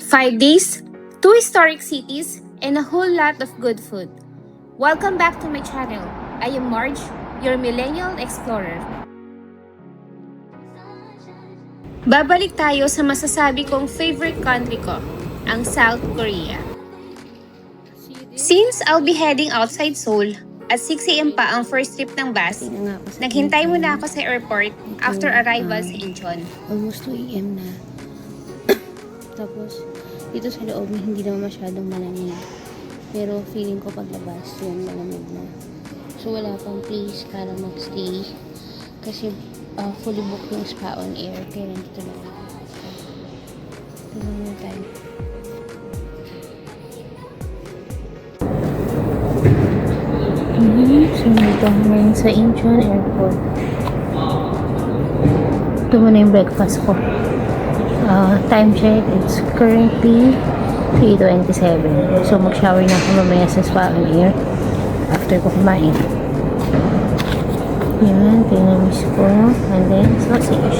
5 days, 2 historic cities, and a whole lot of good food. Welcome back to my channel. I am Marge, your Millennial Explorer. Babalik tayo sa masasabi kong favorite country ko, ang South Korea. Since I'll be heading outside Seoul, at 6 AM pa ang first trip ng bus, naghintay muna ako sa airport after arrival sa Incheon. Almost 2 AM na. Tapos, dito sa loob, hindi naman masyadong malamig. Pero feeling ko paglabas, yun, malamig na. So, wala pang place para magstay. Kasi, fully booked yung spa on air. Kaya nandito na ako. Ito lang yung time. So, nandito ako ngayon sa Incheon Airport. Ito muna yung breakfast ko. Time check, it's currently 3:27. So, mag-shower na ako mamaya sa spa on air after ko kumain. Yan, tinamis ko. And then, sausage.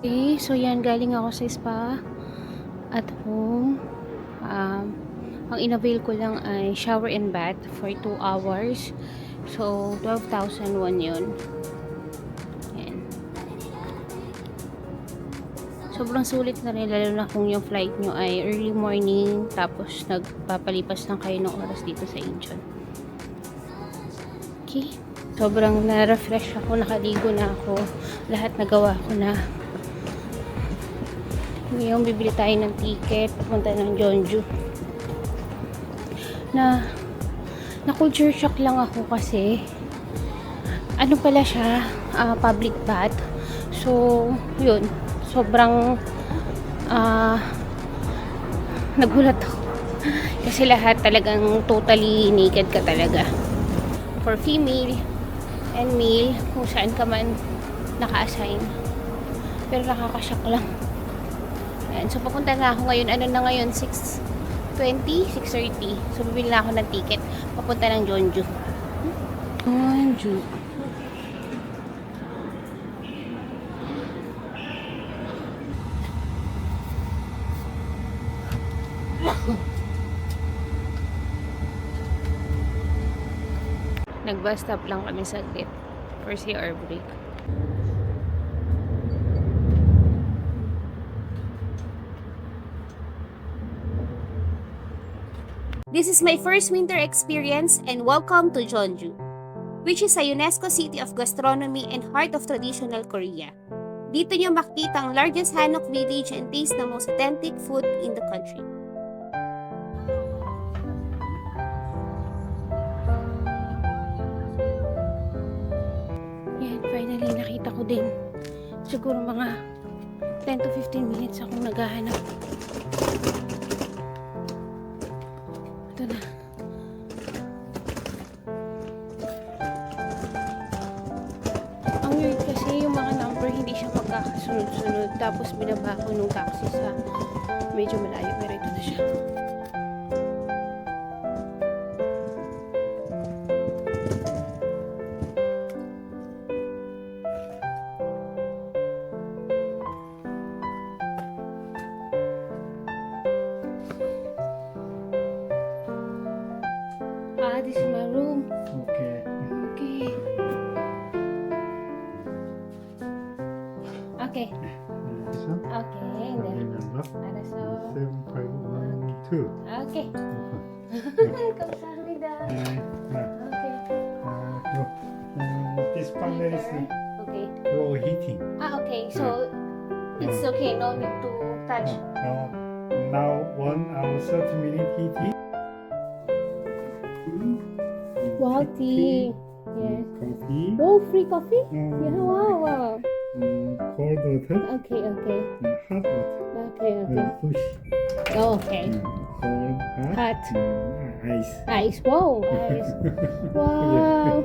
Okay, so yan, galing ako sa spa at home. Ang in-avail ko lang ay shower and bath for 2 hours. So, 12,001 yun. Yan. Sobrang sulit na rin, lalo na kung yung flight nyo ay early morning, tapos nagpapalipas lang kayo ng oras dito sa Incheon. Okay. Sobrang na-refresh ako, nakaligo na ako. Lahat nagawa ko na. Ngayon, bibili tayo ng ticket, papunta ng Jeonju. Na culture shock lang ako kasi ano pala siya, public bath. So, yun, sobrang nagulat ako. Kasi lahat talagang totally naked ka talaga. For female and male, kung saan ka man naka-assign. Pero nakaka-shock lang. Ayan, so papunta na ako ngayon. Ano na ngayon? 6:30. So, bibili na ako ng ticket. Papunta ng Jeonju. Jeonju. Nag-bus stop lang kami saglit for CR break. This is my first winter experience and welcome to Jeonju, which is a UNESCO City of Gastronomy and Heart of Traditional Korea. Dito nyo makita ang largest Hanok village and taste the most authentic food in the country. Yan, finally nakita ko din. Siguro mga 10 to 15 minutes akong naghahanap. Ito na. Ang weird kasi yung mga number hindi siya magkakasunod-sunod. Tapos binaba ko nung taxi sa medyo malayo. Pero ito na siya. This is my room. Okay. Okay. Okay. This one? Okay. And Okay, then, number so, 7512. okay. Kamsahamnida. Okay. This panel is Okay. floor heating. Okay. So, it's okay. No need to touch. Now 1 hour 30 minute heating. Wow, tea. Yes. Coffee. Oh, free coffee? Yeah, wow. Cold water. Okay. Hot water. Okay. Push. Oh, okay. Cold, Hot. Ice. Ice. Wow, ice. Wow.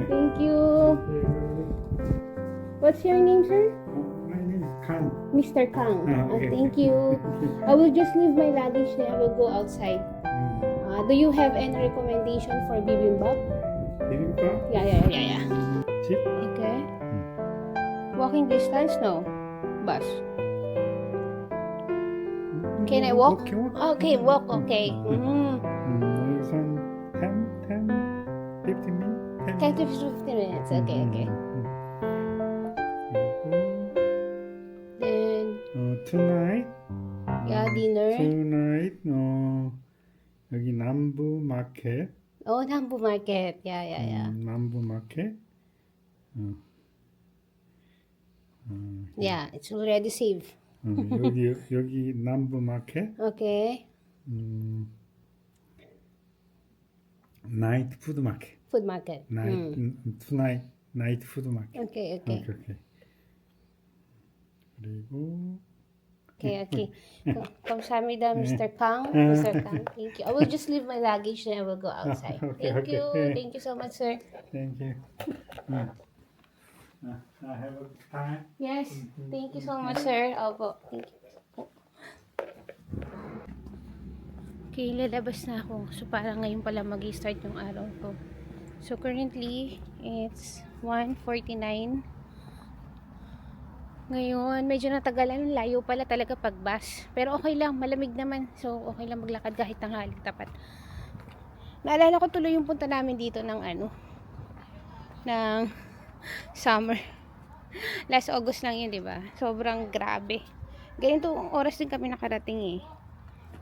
Thank you. What's your name, sir? My name is Kang. Mr. Kang. Okay. Thank you. I will just leave my luggage then I will go outside. Do you have any recommendation for bibimbap? 비빔밥? Yeah. 집? Okay. Walking distance? No. Bus. Can I walk? Okay, walk. Okay. 여기서 한 10, 15 minutes? 10 to 15 minutes. Okay. Then, Tonight? dinner. Tonight, 여기 남부 마켓. Oh, Nambu Market. Yeah. 남부 마켓. Yeah, it's already saved. 여기 남부 마켓. Okay. 나이트 푸드 마켓. Food market. Tonight 나이트 푸드 마켓. Okay. 오케이. 그리고 Okay. Kamsahamnida, Mr. Kang. Mr. Kang, thank you. I will just leave my luggage and I will go outside. Okay, Thank okay. you. Thank you so much, sir. Thank you. I have a time. Yes. Thank you so much, sir. Opo. Thank you. Okay, lalabas na ako. So, parang ngayon pala mag-start yung araw ko. So, currently, it's 1:49. Ngayon, medyo natagalan. Layo pala talaga pag bus. Pero okay lang, malamig naman. So, okay lang maglakad kahit tanghaling tapat. Naalala ko tuloy yung punta namin dito ng ng summer. Last August lang yun, di ba? Sobrang grabe. Ganito oras din kami nakarating eh.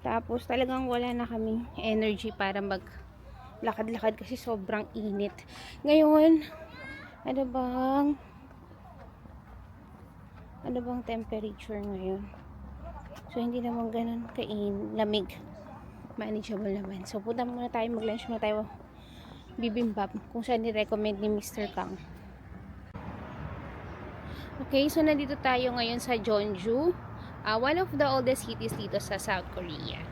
Tapos talagang wala na kaming energy para maglakad-lakad kasi sobrang init. Ngayon, ano bang temperature ngayon? So, hindi naman ganun lamig. Manageable naman. So, punta muna tayo, mag-lunch muna tayo bibimbap kung saan ni-recommend ni Mr. Kang. Okay, so nandito tayo ngayon sa Jeonju. One of the oldest cities dito sa South Korea.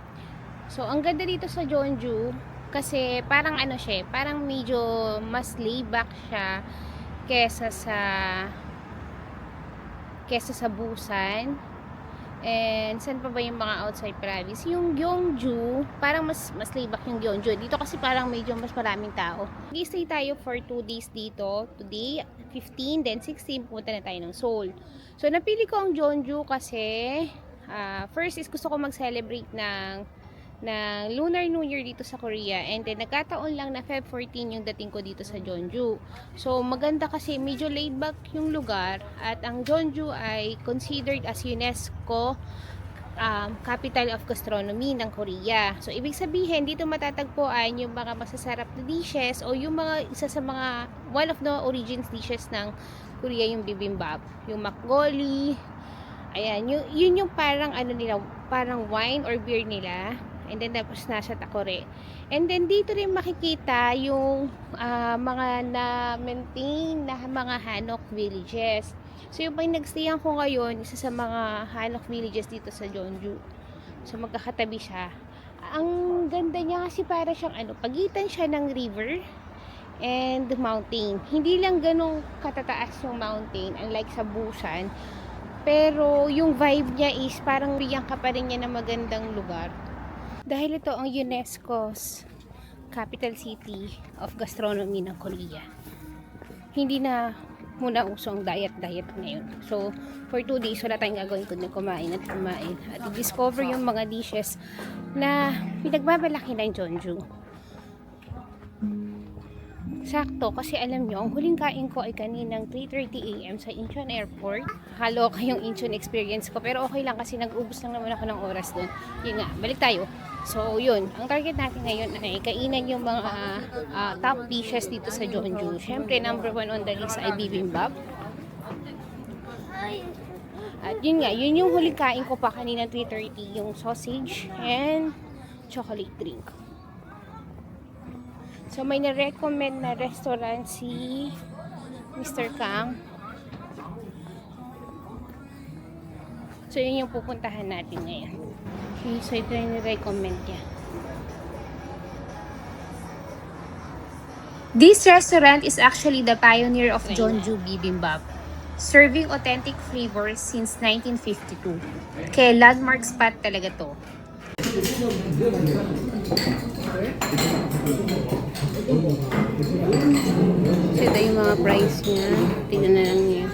So, ang ganda dito sa Jeonju kasi parang parang medyo mas laid back siya kesa sa Busan. And saan pa ba yung mga outside province? Yung Gyeongju, parang mas laid back yung Gyeongju. Dito kasi parang medyo mas maraming tao. Mag-stay tayo for 2 days dito. Today, 15, then 16, pumunta na tayo ng Seoul. So, napili ko ang Jeonju kasi first is gusto ko mag-celebrate ng Lunar New Year dito sa Korea, and then nagkataon lang na Feb 14 yung dating ko dito sa Jeonju. So maganda kasi medyo laid back yung lugar, at ang Jeonju ay considered as UNESCO capital of gastronomy ng Korea. So ibig sabihin dito matatagpuan yung mga masasarap na dishes o yung mga isa sa mga one of the origins dishes ng Korea, yung bibimbap, yung makgeolli. Ayan, yun yung parang nila, parang wine or beer nila. And then tapos nasa takore. And then dito rin makikita yung mga na-maintain na mga Hanok villages. So yung pag nagstayan ko ngayon, isa sa mga Hanok villages dito sa Jeonju. So magkakatabi siya. Ang ganda niya kasi para siyang pagitan siya ng river and mountain. Hindi lang ganong katataas yung mountain unlike sa Busan. Pero yung vibe niya is parang bigyan ka pa rin niya ng magandang lugar. Dahil ito ang UNESCO's capital city of gastronomy ng Korea. Hindi na muna uso ang diet ngayon. So, for 2 days, wala tayong gagawin kundi kumain at i-discover yung mga dishes na pinagbabalaki ng Jeonju. Sakto, kasi alam nyo, ang huling kain ko ay kaninang 3:30 AM sa Incheon Airport. Halo kayong Incheon experience ko, pero okay lang kasi nag-ubos lang naman ako ng oras doon. Yun nga, balik tayo. So, yun. Ang target natin ngayon ay kainan yung mga top dishes dito sa Jeonju. Siyempre, number 1 on the list ay bibimbap. At yun nga, yun yung huling kain ko pa kanina 3:30, yung sausage and chocolate drink. So, may na-recommend na restaurant si Mr. Kang. So, yun yung pupuntahan natin ngayon. Okay, so ito yung recommend niya. This restaurant is actually the pioneer of Jeonju bibimbap. Serving authentic flavors since 1952. Kaya landmark spot talaga to. So ito yung mga price niya. Tingnan na lang niya.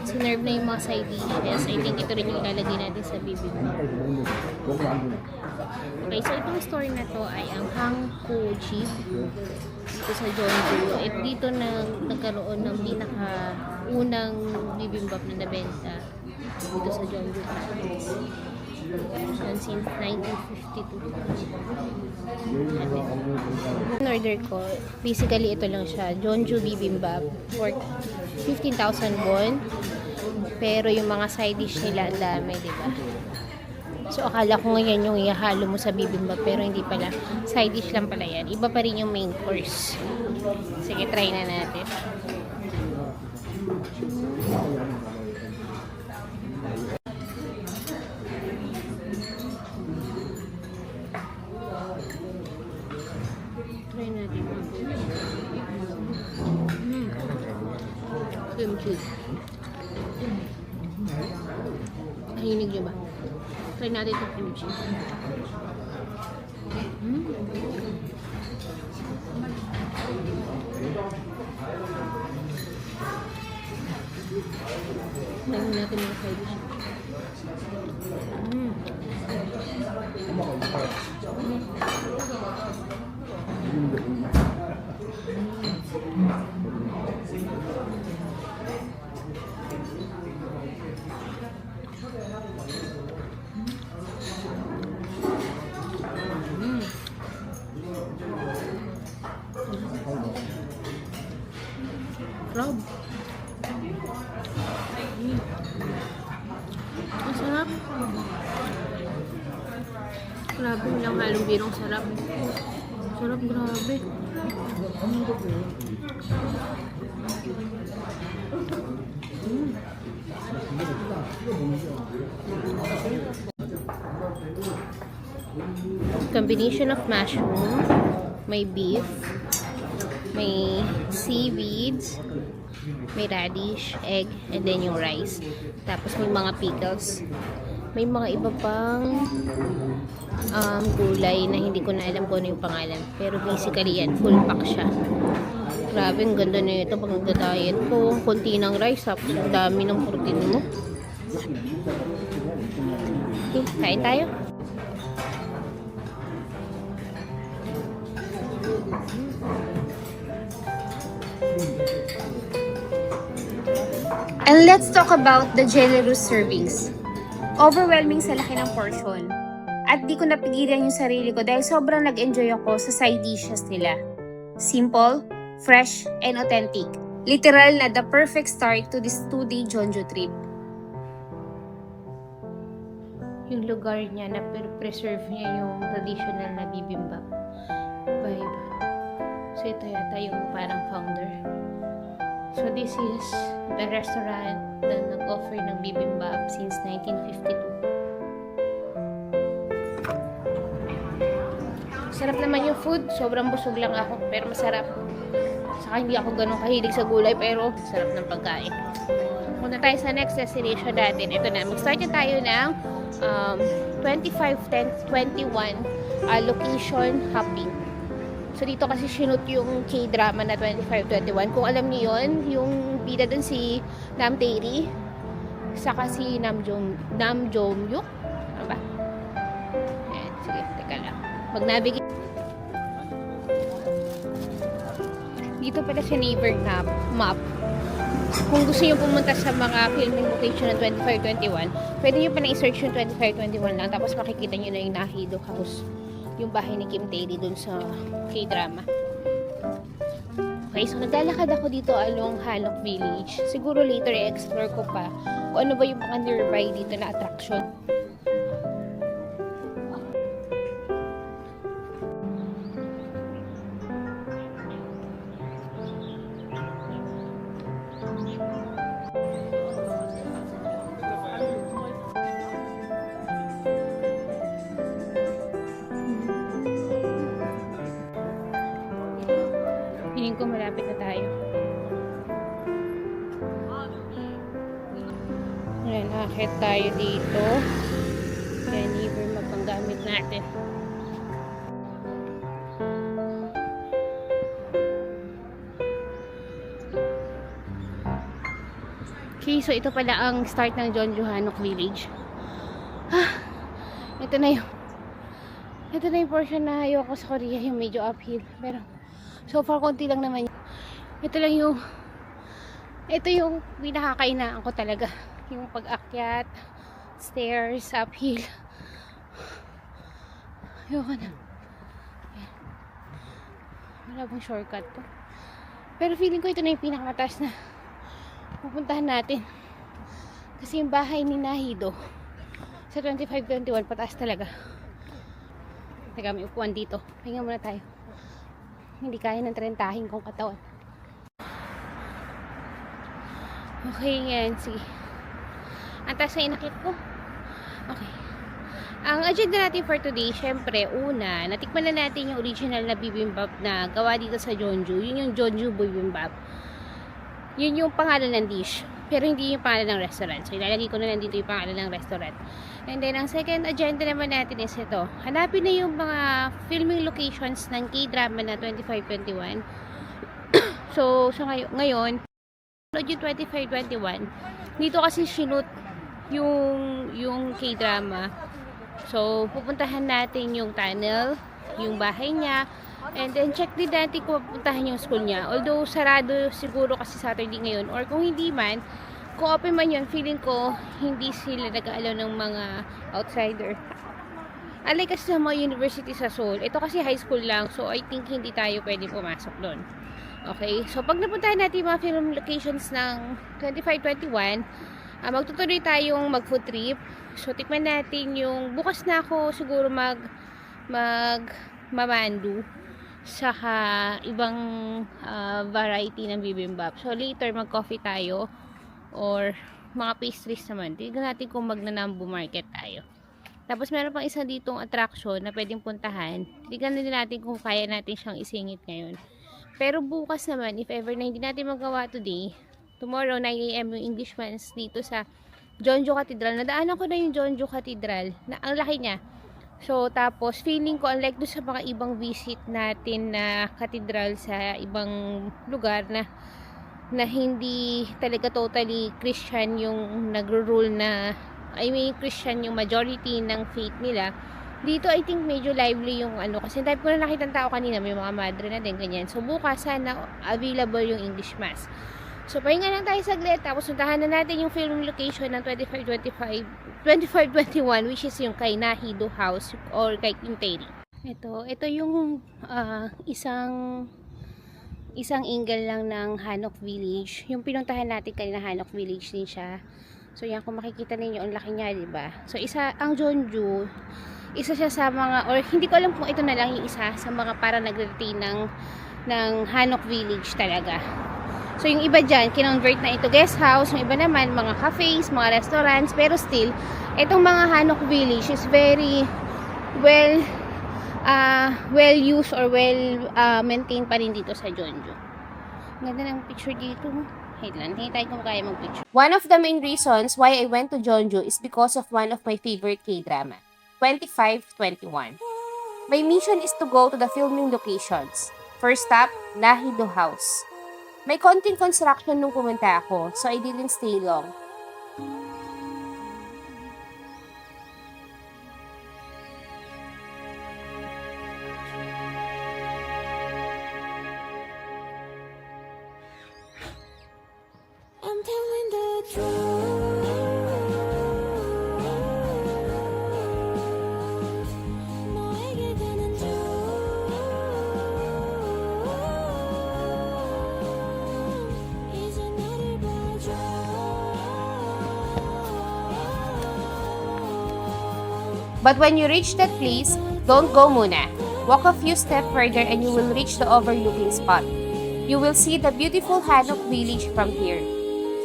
Sinerve na yung mga side dishes. I think ito rin yung ilalagay natin sa bibimbap. Okay, so itong store na to ay ang Hangko Jeep dito sa Jeonju. At dito na nagkaroon ng pinaka-unang bibimbap na nabenta dito sa Jeonju province. And since 1952. In order ko, basically ito lang siya, Jeonju bibimbap for 15,000 won. Pero yung mga side dish nila ang dami, diba? So akala ko ngayon yung ihalo mo sa bibimbap, pero hindi pala. Side dish lang pala yan. Iba pa rin yung main course. Sige, try na natin. Try natin. Kimchi. Nahinig nyo ba? Try natin itong kimchi. Try natin mga side dish. Crab. Ang sarap. Grabe lang halong birong sarap. Sarap, grabe. Combination of mushroom, may beef, may seaweeds, may radish, egg, and then yung rice. Tapos may mga pickles. May mga iba pang gulay na hindi ko na alam kung ano yung pangalan. Pero basically yan, full pack siya. Grabe, ang ganda na ito pag nagda-diet ko. Konti ng rice, tapos ang dami ng protein mo. Okay, kain tayo. And let's talk about the generous servings. Overwhelming sa laki ng portion. At di ko napigilan yung sarili ko dahil sobrang nag-enjoy ako sa side dishes nila. Simple, fresh, and authentic. Literal na the perfect start to this 2-day Jeonju trip. Yung lugar niya na preserve niya yung traditional na bibimbap vibe. So ito yata yung parang founder. So this is the restaurant na nag-offer ng bibimbap since 1952. Sarap naman yung food. Sobrang busog lang ako pero masarap. Saka hindi ako ganun kahilig sa gulay pero sarap ng pagkain. Muna tayo sa next destination natin. Ito na. Mag-start na tayo ng 25-10-21 location hopping. So dito kasi sinut yung K-drama na 25-21. Kung alam niyo yun, yung bida dun si Nam Tae-ri, saka si Nam Jong-yuk. Ano ba? Ayan, sige, teka lang. Mag-navigate. Dito pala sa neighbor map. Kung gusto niyo pumunta sa mga filming location ng 25-21, pwede niyo pa na-search yung 25-21 lang. Tapos makikita niyo na yung Nahido House. Yung bahay ni Kim Tae-ri dun sa K-drama. Okay, so naglalakad ako dito along Hanok Village. Siguro later i-explore ko pa kung ano ba yung mga nearby dito na attraction. ko malapit na tayo. Ayan, akit tayo dito. Kaya never mapanggamit natin. Okay, so ito pala ang start ng Jeonju Hanok Village. Ito na yung portion na ayoko sa Korea, yung medyo uphill. Pero so far konti lang naman. Ito yung pinakakainaan ko talaga. Yung pag-akyat, stairs, uphill. Ayoko na. Wala bang shortcut to? Pero feeling ko ito na yung pinakamataas na pupuntahan natin. Kasi yung bahay ni Nahido sa 25-21 pataas talaga. Teka, may upuan dito. Pahinga muna tayo. Hindi kaya ng trentahin kong katawan. Okay, yan. Sige. Ang taas na inakit ko. Okay. Ang agenda natin for today, syempre, una, natikman na natin yung original na bibimbap na gawa dito sa Jeonju. Yun yung Jeonju bibimbap. Yun yung pangalan ng dish. Pero hindi yung pangalan ng restaurant. So, ilalagay ko na lang dito yung pangalan ng restaurant. And then, ang second agenda naman natin is ito. Hanapin na yung mga filming locations ng K-drama na 25-21. So ngayon, yung 25-21, dito kasi sinut yung K-drama. So, pupuntahan natin yung tunnel, yung bahay niya, and then check din natin kung pupuntahan yung school niya. Although, sarado siguro kasi Saturday ngayon, or kung hindi man, kung open man yun, feeling ko hindi sila nag-aalaw ng mga outsider. Unlike kasi sa mga university sa Seoul, ito kasi high school lang, so I think hindi tayo pwede pumasok doon. Okay, so pag napuntahan natin yung mga film locations ng 25-21, magtutuloy tayong mag-food trip. So, tikman natin yung, bukas na ako siguro mamandu saka ibang variety ng bibimbap. So, later mag-coffee tayo or mga pastries naman. Tignan natin kung magnanambu market tayo. Tapos, meron pang isa ditong attraction na pwedeng puntahan. Tignan din natin kung kaya natin siyang isingit ngayon. Pero bukas naman, if ever na hindi natin magawa today, tomorrow, 9 AM yung English Mass dito sa Jeonju Cathedral. Nadaanan ko na yung Jeonju Cathedral. Ang laki niya. So, tapos, feeling ko, unlike doon sa mga ibang visit natin na cathedral sa ibang lugar na hindi talaga totally Christian yung nagro-rule na, I mean, Christian yung majority ng faith nila. Dito, I think, medyo lively yung ano. Kasi type ko na nakita ng tao kanina, may mga madre na din, ganyan. So, bukas, sana available yung English Mass. So, pahinga lang tayo saglit. Tapos, suntahan na natin yung filming location ng 25-21, which is yung kay Nahido House or kay Kim Tae-ri. Ito yung isang angle lang ng Hanok Village. Yung pinuntahan natin kanina, Hanok Village din siya. So, yan, kung makikita ninyo, ang laki niya, diba? So, ang Jeonju, isa siya sa mga, or hindi ko alam kung ito na lang yung isa sa mga para nag-retain ng Hanok Village talaga. So, yung iba dyan, kinonvert na ito guest house. Yung iba naman, mga cafes, mga restaurants. Pero still, itong mga Hanok Village is very well used or well maintained pa rin dito sa Jeonju. Ganda ng picture dito. Wait lang, hindi tayo kung kaya mag-picture. One of the main reasons why I went to Jeonju is because of one of my favorite K-drama, 25-21. My mission is to go to the filming locations. First stop, Nahido House. May konting construction nung pumunta ako, so I didn't stay long. I'm telling the truth. 너에게 가는 중. 이제 나를 봐줘. But when you reach that place, don't go muna. Walk a few steps further and you will reach the overlooking spot. You will see the beautiful Hanok Village from here.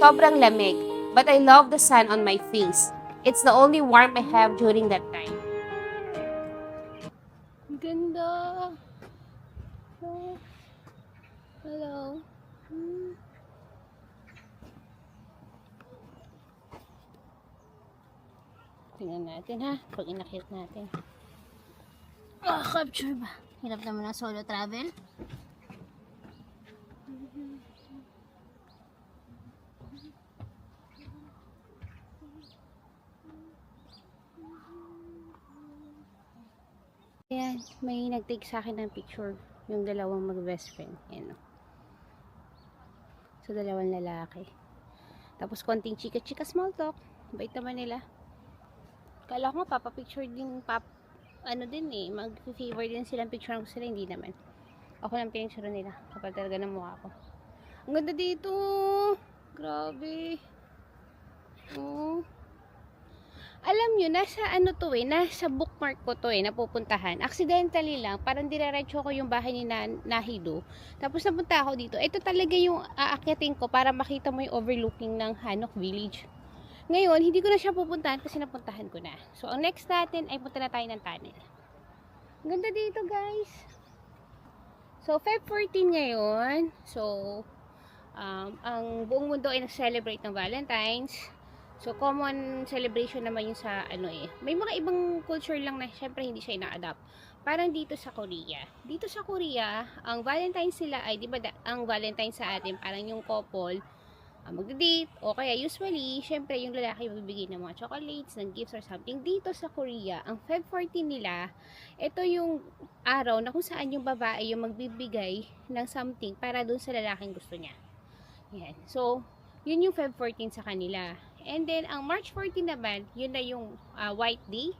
Sobrang lamig, but I love the sun on my face. It's the only warmth I have during that time. Ganda. So, Hello. Tingnan natin ha, pag inakit natin. Capture ba? Hirap naman ang solo travel. Ayan, may nag-take sa akin ng picture. Yung dalawang mag-best friend. Ayan o. So, dalawang lalaki. Tapos, konting chika-chika small talk. Bait naman nila. Kala ko nga, papapicture din, ano din eh, mag-favor din silang picture ko sila, hindi naman. Ako lang pinicture nila, kapal talaga ng mukha ko. Ang ganda dito! Grabe! Oh. Alam nyo, nasa ano to eh, nasa bookmark ko to eh, napupuntahan. Accidentally lang, parang diretso ko yung bahay ni Nahido. Tapos napunta ako dito. Ito talaga yung aakyatin ko para makita mo yung overlooking ng Hanok Village. Ngayon, hindi ko na siya pupuntahan kasi napuntahan ko na. So, ang next natin ay punta na tayo ng tunnel. Ang ganda dito, guys. So, Feb 14 ngayon. So, ang buong mundo ay nag-celebrate ng Valentine's. So, common celebration naman yun sa ano eh. May mga ibang culture lang na syempre hindi siya ina-adapt. Parang dito sa Korea. Dito sa Korea, ang Valentine's sila ay, di ba, ang Valentine's sa atin, parang yung couple, magde-date, o kaya usually, syempre yung lalaki magbibigay ng mga chocolates, ng gifts or something. Dito sa Korea, ang Feb 14 nila, ito yung araw na kung saan yung babae yung magbibigay ng something para dun sa lalaking gusto niya. Yan. So, yun yung Feb 14 sa kanila. And then, ang March 14 naman, yun na yung White Day,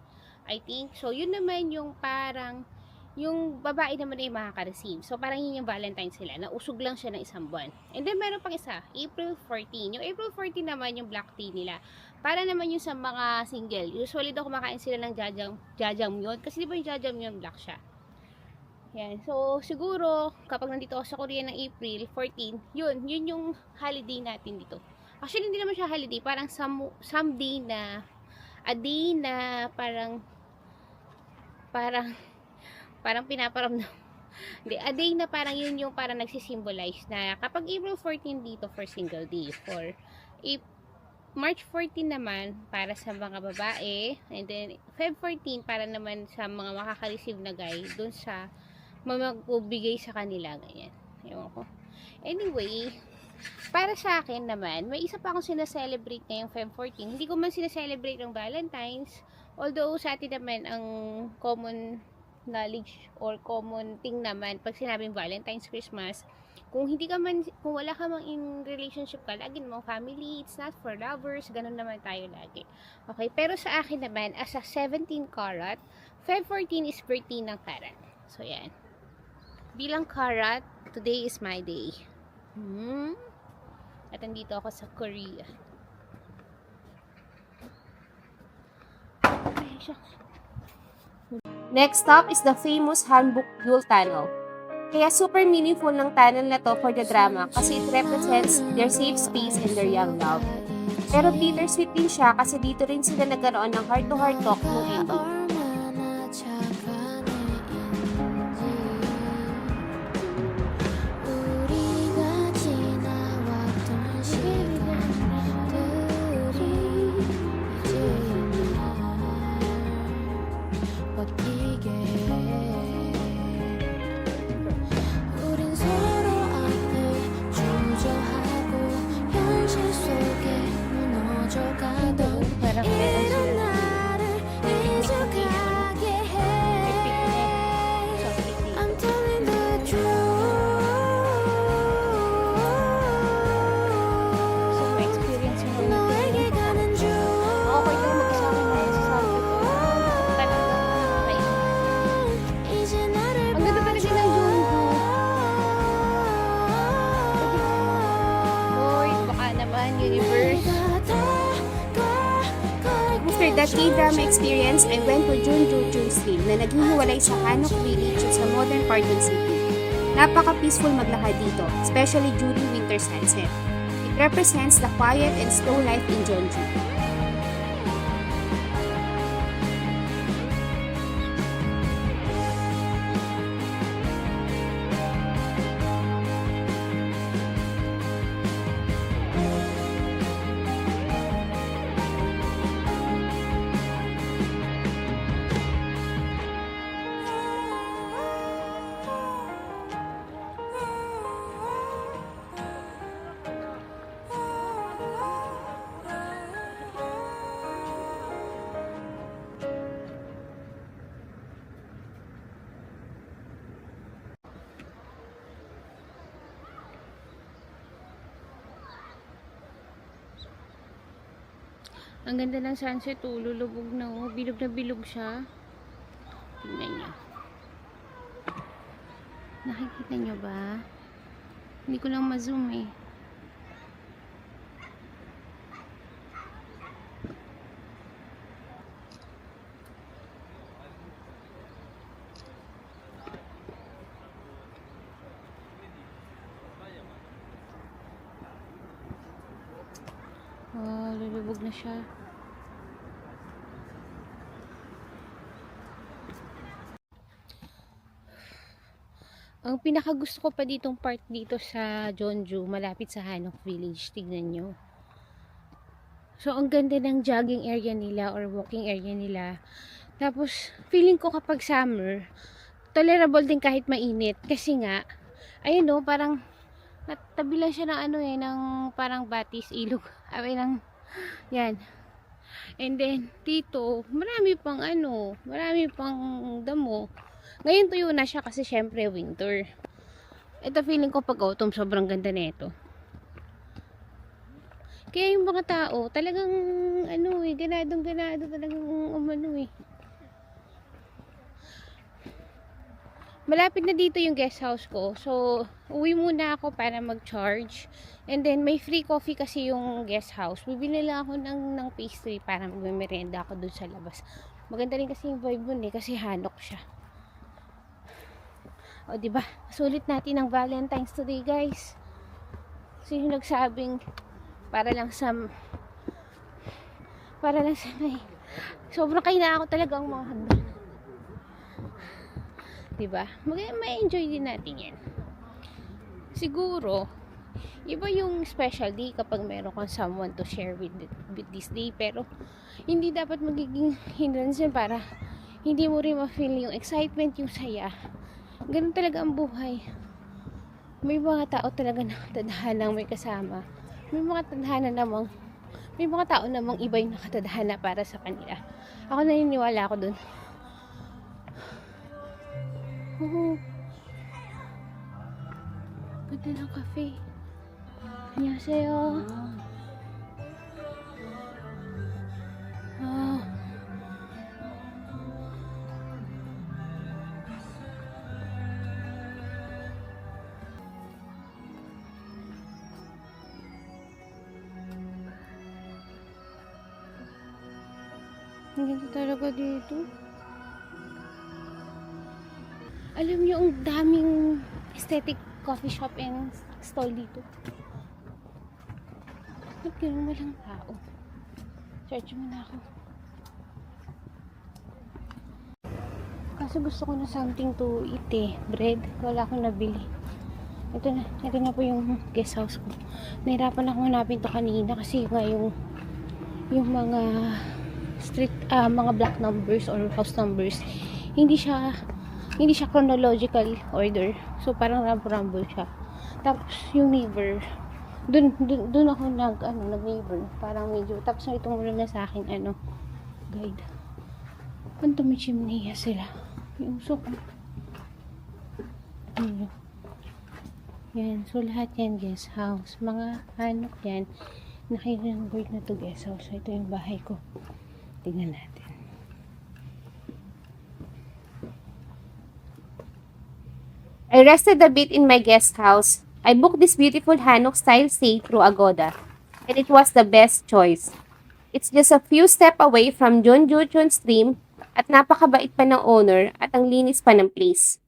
I think. So, yun naman yung parang, yung babae naman ay makaka-receive. So, parang yun yung Valentine's sila. Nausog lang siya ng isang buwan. And then, meron pang isa, April 14. Yung April 14 naman, yung Black Tea nila. Para naman yung sa mga single. Usually daw kumakain sila ng jajangmyeon. Kasi di ba yung jajangmyeon black siya? Yan. So, siguro, kapag nandito ako sa Korea ng April 14, yun yung holiday natin dito. Actually, hindi naman siya holiday. Parang some day na, a day na parang pinaparamdam. Hindi, a day na parang yun yung parang nagsisimbolize na kapag April 14 dito for single day. For March 14 naman para sa mga babae. And then, Feb 14 para naman sa mga makaka-receive na guy dun sa magbibigay sa kanila. Ganyan. Ewan ko. Anyway, para sa akin naman, may isa pa akong sinaselebrate ngayong Feb 14. Hindi ko man sinaselebrate ng Valentine's. Although sa atin naman, ang common knowledge or common thing naman, pag sinabing Valentine's, Christmas, kung wala ka mang in relationship ka, lagi namang family, it's not for lovers, ganun naman tayo lagi. Okay, pero sa akin naman, as a 17 karat, Feb 14 is birthday ng karat. So, yan. Bilang karat, today is my day. At nandito ako sa Korea. Next stop is the famous Hanbok-gul Tunnel. Kaya super meaningful ng tunnel na to for the drama kasi it represents their safe space and their young love. Pero bittersweet din siya kasi dito rin sila nagkaroon ng heart-to-heart talk nung ending. 얼마나 착한 애인지 우리가 지나왔던 시간들이 이제 날 버티게 우린 서로 앞을 주저하고 현실 속에 무너져가던 이런 나를 잊어가게 해 I'm telling the truth So, may experience mo na 너에게 가는 중 okay lang mag-isa ako magsasabi ko. Talagang 이제 나를 ang ganda talaga ng Jeonju. Lord, baka naman, universe. After that K-drama experience, I went to Jeonju Stream na naghihiwalay sa Hanok Village at sa modern part ng city. Napaka-peaceful maglakad dito, especially during winter sunset. It represents the quiet and slow life in Jeonju. Ang ganda ng sunset, oh. Lulubog na, oh. Bilog na bilog siya. Tingnan nyo. Nakikita nyo ba? Hindi ko lang ma-zoom eh. Oh, lulubog na siya. Ang pinakagusto ko pa ditong part dito sa Jeonju, malapit sa Hanok Village. Tignan nyo. So, ang ganda ng jogging area nila or walking area nila. Tapos, feeling ko kapag summer, tolerable din kahit mainit. Kasi nga, ayun no, parang natabi lang siya ng ano eh, ng parang batis, ilog. Ay, ng, yan. And then, dito, marami pang damo. Ngayon tuyo na siya kasi syempre winter. Ito feeling ko pag autumn sobrang ganda nito. Kaya yung mga tao talagang ganado talagang eh. Malapit na dito yung guest house ko. So, uwi muna ako para mag-charge. And then, may free coffee kasi yung guest house. Bibili lang ako ng pastry para magme-merienda ako dun sa labas. Maganda rin kasi yung vibe dun eh, kasi hanok siya. O, diba? Sulit natin ang Valentine's today, guys. Sino nagsabing para lang sa may sobrang kaina ako talaga ang mga handa. Diba? May-enjoy din natin yan. Siguro, iba yung special day kapag meron kang someone to share with this day. Pero, hindi dapat magiging hindrance yan para hindi mo rin ma-feel yung excitement, yung saya. Ganun talaga ang buhay. May mga tao talaga na tadhanang may kasama. May mga tao namang iba yung nakatadhana para sa kanila. Ako naniniwala ako dun. Oo. Ganda ng cafe. Annyeonghaseyo. Ah. Ang ganda talaga dito. Alam niyo, ang daming aesthetic coffee shop and stall dito. Ba't ganun walang tao? Search muna ako. Kasi gusto ko na something to eat eh. Bread. Wala akong nabili. Ito na po yung guest house ko. Nahirapan ako hanapin to kanina kasi nga yung mga mga block numbers or house numbers, hindi siya chronological order. So parang rumble siya. Tapos yung neighbor, dun ako nag-neighbor. Parang medyo, tapos ito muna na sa akin guide. Kanto may chimney sila. Yung usok. Yan. So lahat yan guest house. Mga yan. Naka-numbered na to guest house. So ito yung bahay ko. Tingnan natin. I rested a bit in my guest house. I booked this beautiful Hanok style stay through Agoda, and it was the best choice. It's just a few steps away from Jeonju Stream at napakabait pa ng owner at ang linis pa ng place.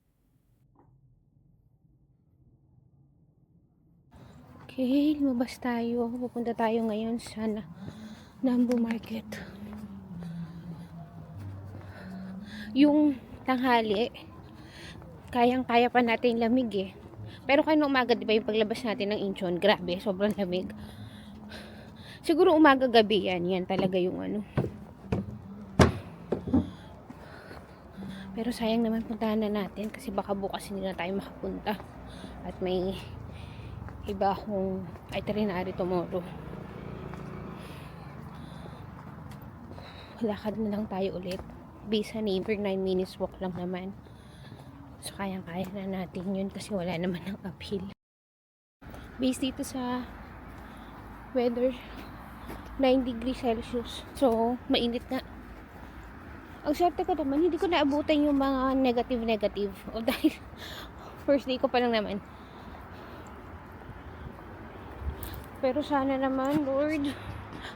Okay, lumabas tayo. Pupunta tayo ngayon sa Nambu Market. Yung tanghali, kayang-kaya pa natin lamig eh. Pero kanina umaga, di ba yung paglabas natin ng Incheon, grabe, sobrang lamig. Siguro umaga-gabi yan talaga yung Pero sayang naman puntahan na natin kasi baka bukas hindi na tayo makapunta. At may iba akong itinerary tomorrow. Lakad na lang tayo ulit. Based sa neighbor, 9 minutes walk lang naman. So, kayang-kaya na natin yun kasi wala naman ng uphill. Based dito sa weather, 9 degrees Celsius. So, mainit na. Ang swerte ko naman, hindi ko naabutan yung mga negative. O dahil, first day ko pa lang naman. Pero sana naman, Lord,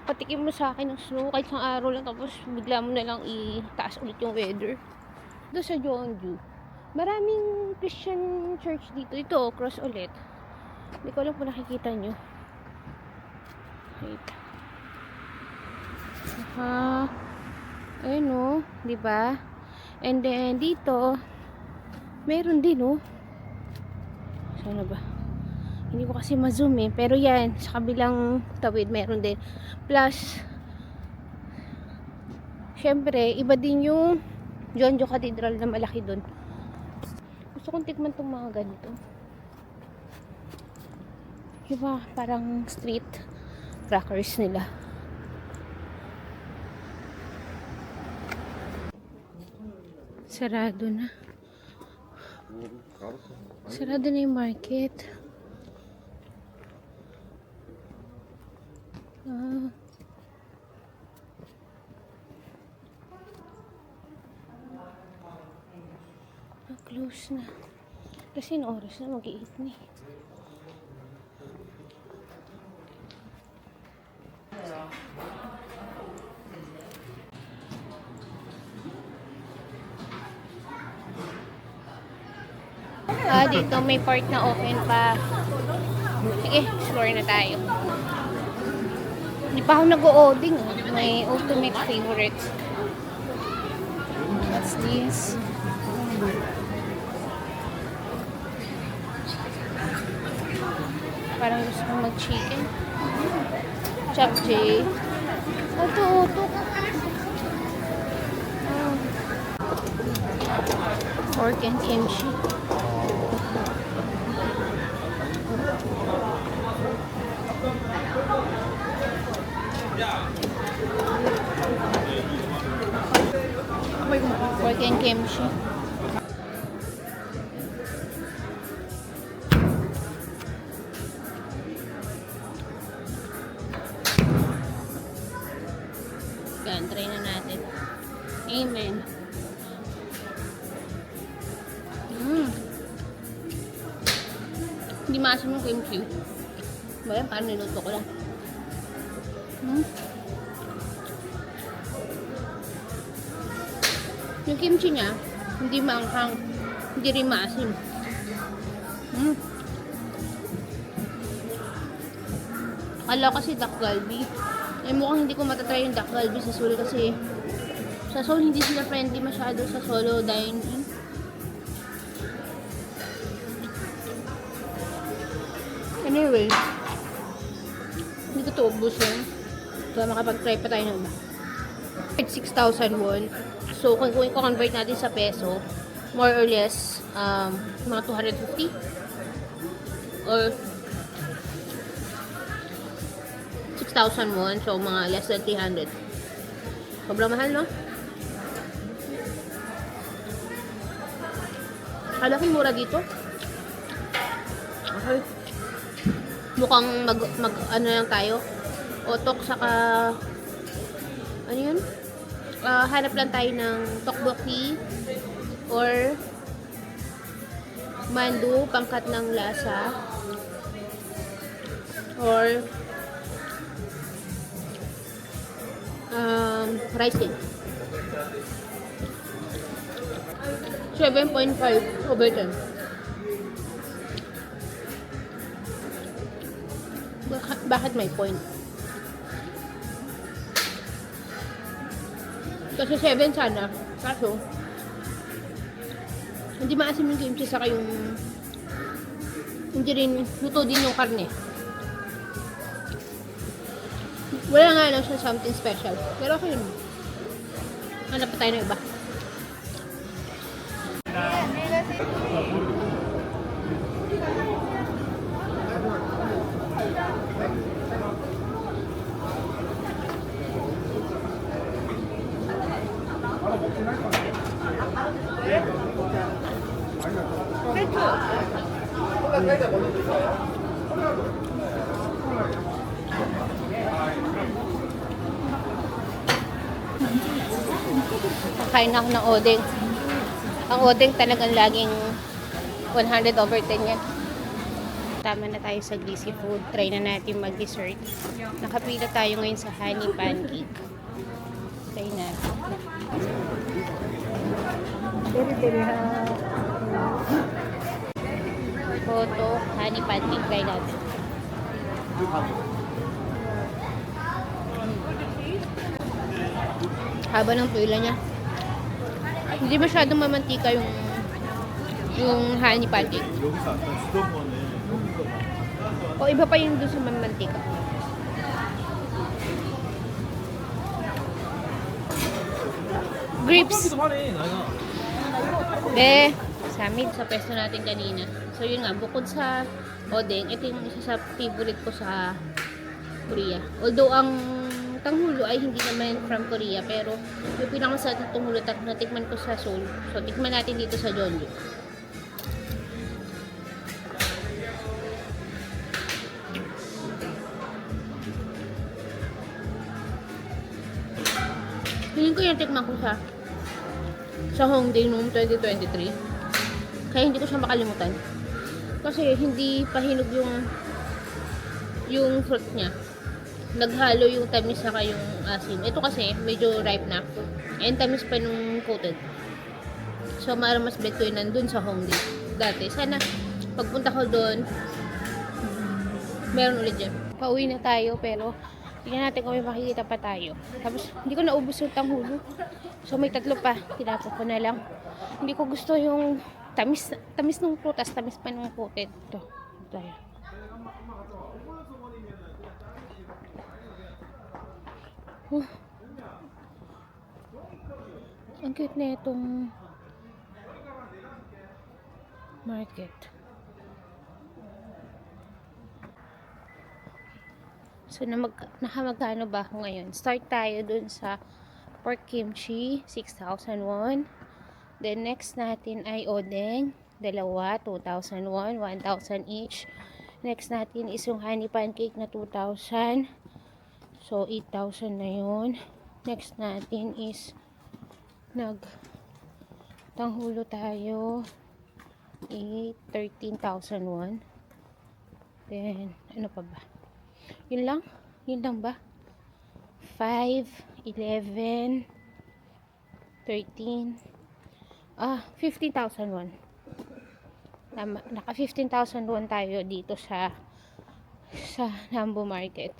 patikim mo sa akin ng snow kahit isang araw lang, tapos bigla mo na lang itaas ulit yung weather. Doon sa Jeonju, maraming Christian church dito. Ito, cross ulit. Hindi ko alam kung nakikita nyo. Wait. Ayun o, di ba? And then dito, meron din o. Sana ba? Hindi ko kasi ma-zoom eh. Pero yan, sa kabilang tawid, meron din. Plus, syempre, iba din yung Jeonju Cathedral na malaki dun. Gusto kong tikman tong mga ganito. Diba, parang street crackers nila. Sarado na. Sarado na yung market. Close na. Kasi yung oras na mag-8 na eh. Dito may part na open pa. Sige, explore na tayo. Hindi pa ako nag-o-oding. May ultimate favorites. What's this? Parang gusto kong mag-chicken. Japchae. Ito. Pork and kimchi. Pork and kimchi. Yan, try na natin. Amen. Hindi maasim yung kimchi. Ba yan? Parang niluto ko lang. Yung kimchi niya, hindi maanghang, hindi rin maasim. Akala ko kasi Dak Galbi. Eh mukhang hindi ko matatry yung Dak Galbi sa Seoul kasi sa Seoul hindi sila friendly masyado sa solo dining. Anyway, hindi ko ito ubusin. So makapag-try pa tayo ng iba. 6,000 won. So kung i-convert natin sa peso, more or less mga 250 or 6,000 won, so mga less than 300. Sobrang mahal, no? Akala ko mura dito. Okay. Mukhang ano lang tayo. Otok saka ano yun? Hanap lang tayo ng tteokbokki or mandu, pangkat ng lasa, or rice din. 7.5 over 10. Bakit may point? Kasi 7 sana. Kaso, hindi maasim yung kimchi saka yung hindi rin luto din yung karne. Wala nga lang siya something special. Pero okay yun. Hanap pa tayo ng iba. Kakain na ako ng odeng. Ang odeng talagang laging 100/10 yan. Tama na tayo sa greasy food. Try na natin mag-dessert. Nakapila tayo ngayon sa honey pancake. Try natin. Photo, honey pancake. Try natin. Haba ng pila niya. Hindi masyadong mamantika yung honey pancake. O iba pa yung doon sa mamantika. Grapes. Samid sa pesto natin kanina. So yun nga, bukod sa odeng, ito yung isa sa favorite ko sa Korea. Although ang tanghulo ay hindi naman from Korea, pero yung pinakamasarap na tanghulo natikman ko sa Seoul. So tikman natin dito sa Jeonju. Feeling ko yung tikman ko sa Hongdae noong 2023. Kaya hindi ko siya makalimutan. Kasi hindi pahinog yung fruit niya. Naghalo yung tamis saka yung asin. Ito kasi medyo ripe na. And tamis pa nung coated. So mas bet ko yun nandun sa Hongdae dati. Sana pagpunta ko doon, meron ulit dyan. Pauwi na tayo pero tingnan natin kung may makikita pa tayo. Tapos hindi ko naubos yung tanghulo. So may 3 pa. Tinapon ko na lang. Hindi ko gusto yung tamis ng prutas, tamis pa ng coated. Ito. Tayo. Ang cute na itong market. So, nakamagkano ba ako ngayon? Start tayo dun sa pork kimchi, 6,000 won. Then, next natin ay odeng, 2, 2,000 won, 1,000 each. Next natin is yung honey pancake na 2,000. So, 8,000 na yun. Next natin is tanghulo tayo. 13,000 won. Then, ano pa ba? Yun lang? Yun lang ba? 5, 11, 13, 15,000 won. Tama, naka 15,000 won tayo dito sa Nambu Market.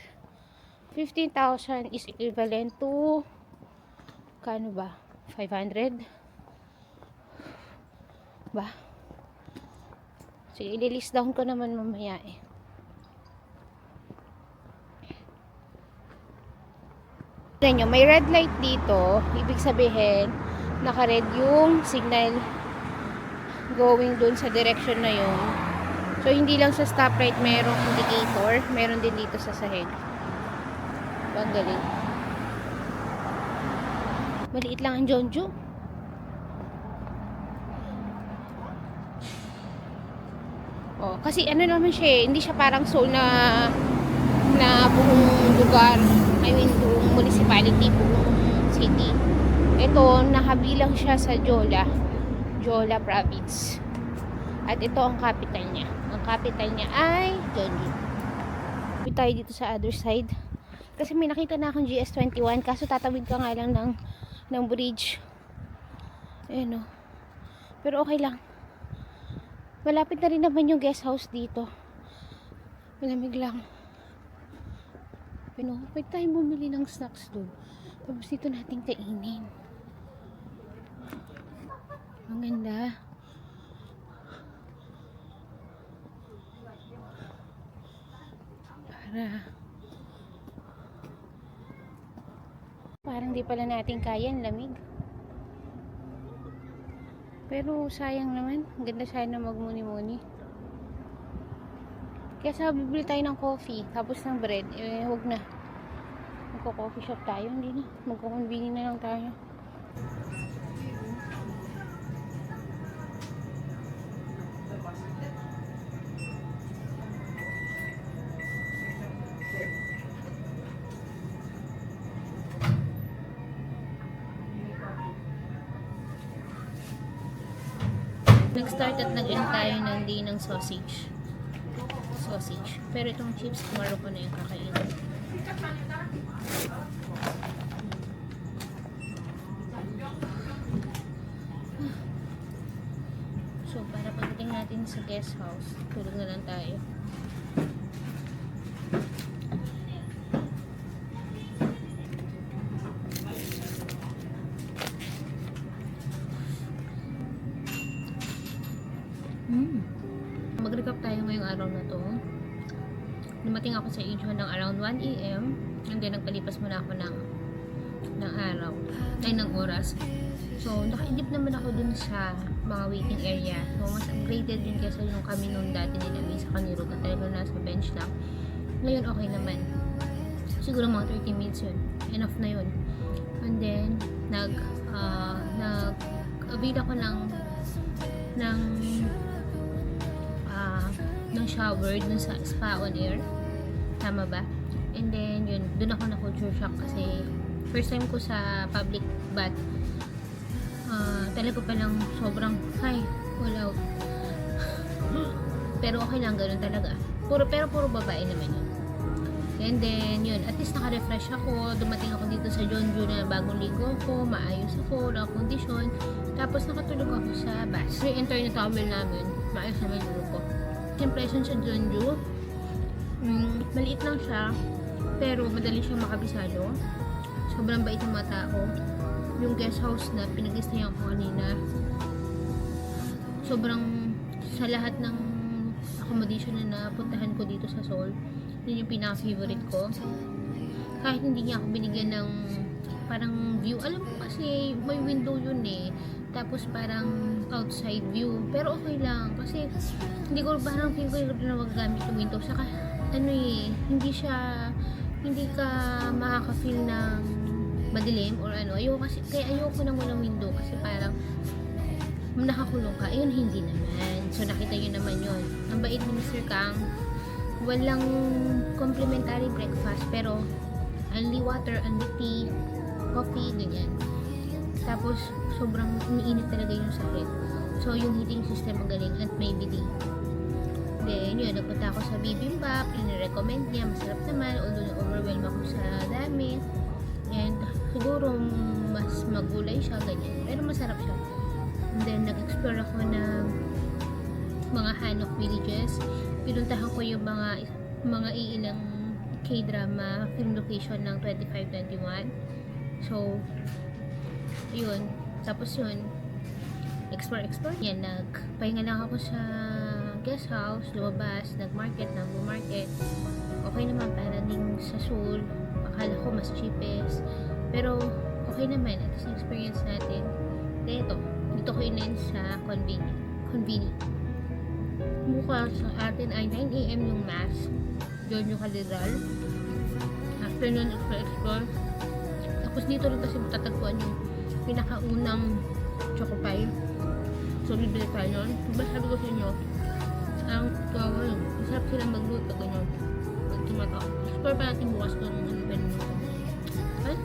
15,000 is equivalent to kano ba? 500? Ba? Sige, i-list down ko naman mamaya eh. Tignan nyo, may red light dito. Ibig sabihin, naka-red yung signal going dun sa direction na yun. So, hindi lang sa stoplight merong indicator. Meron din dito sa sahig. Ang galing. Maliit lang ang Jeonju. Oh, kasi ano naman siya eh, hindi siya parang Seoul na buong lugar. I mean, buong municipality, buong city. Ito, nakabilang siya sa Jeolla province. At ito ang capital niya. Ang capital niya ay Jeonju. Pwede tayo dito sa other side. Kasi may nakita na akong GS21. Kaso tatawid ka nga lang ng bridge. Ayan o. Pero okay lang. Malapit na rin naman yung guest house dito. Malamig lang. Pero pwede tayong bumili ng snacks doon. Tapos dito natin kainin. Ang ganda. Parang di pala natin kaya, ang lamig. Pero sayang naman. Ang ganda sana magmuni-muni. Kaya sabi, bibili tayo ng coffee. Tapos ng bread. Eh, huwag na. Magko-coffee shop tayo. Hindi na. Magko-convene na lang tayo. nag-start at nag-end tayo ng day ng sausage. Pero itong chips, tomorrow ko na yung kakainin. So, para pagdating natin sa guest house, tulog na lang tayo. Mag-recap tayo ngayong araw na to. Dumating ako sa Incheon ng around 1 AM and then nagpalipas muna ako ng araw, ay ng oras. So, nakaidip naman ako dun sa mga waiting area. So, mas upgraded din kasi yung kami nung dati nilagay sa kaniro na talaga nasa bench lang. Ngayon, okay naman. Siguro mga 30 minutes yun. Enough na yun. And then, nag-avail ako ng shower dun sa spa on air. Tama ba? And then, yun, dun ako na culture shock kasi first time ko sa public bath. Talaga palang sobrang, all out. Pero okay lang, ganun talaga. Pero puro babae naman yun. And then, yun, at least naka-refresh ako. Dumating ako dito sa Jeonju na bagong ligo ko, maayos ako, nakakondisyon. Tapos nakatulog ako sa bus. Re-enter na towel namin, maayos naman yung ligo ko. Impression sa Jeonju, maliit lang siya, pero madali siyang makabisado. Sobrang bait ng mga tao. Yung guest house na pinag-istayan ko kanina, sobrang sa lahat ng accommodation na napuntahan ko dito sa Seoul, yun yung pinaka-favorite ko. Kahit hindi niya ako binigyan ng parang view. Alam ko kasi may window yun eh. Tapos parang outside view. Pero okay lang. Kasi hindi ko parang feel ko yung na magagamit yung window. Saka hindi ka makaka-feel ng madilim or ano. Kaya ayoko nang walang window kasi parang nakakulong ka. Ayun, hindi naman. So nakita nyo naman yun. Ang bait ni Mr. Kang. Walang complimentary breakfast pero only water, only tea, coffee, ganyan. Tapos sobrang umiinit talaga yung sakit. So yung heating system ang galing at may bidet. Then yun, nagpunta ako sa bibimbap, recommend niya, masarap naman, although na-overwhelm ako sa dami. And siguro mas magulay siya, ganyan. Pero masarap siya. And then nag-explore ako ng mga Hanok villages. Pinuntahan ko yung mga iilang K-drama film location ng 25-21. So, yun. Tapos yun, explore. Yan, nagpahinga lang ako sa guest house, lumabas, nag-market, nag-market. Okay naman, para din sa Seoul. Akala ko mas cheapest. Pero, okay naman. At least experience natin. Kaya dito ko inayin sa Conveni. Bukas sa atin ay 9 AM yung mass. Jeonju Cathedral. After nun, explore. Tapos dito rin kasi matatagpuan yung pinakaunang choco pie. So, bibili tayo nun. Diba sabi ko sa inyo, ang kawal, masarap silang magluto, ganyan. Magtumato. Explore pa natin bukas kung ano pa rin ito. Well,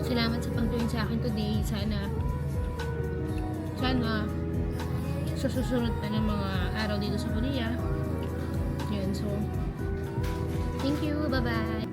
salamat sa pag-join sa akin today. Sana sa susunod pa ng mga araw dito sa Korea. Yun, so thank you, bye bye.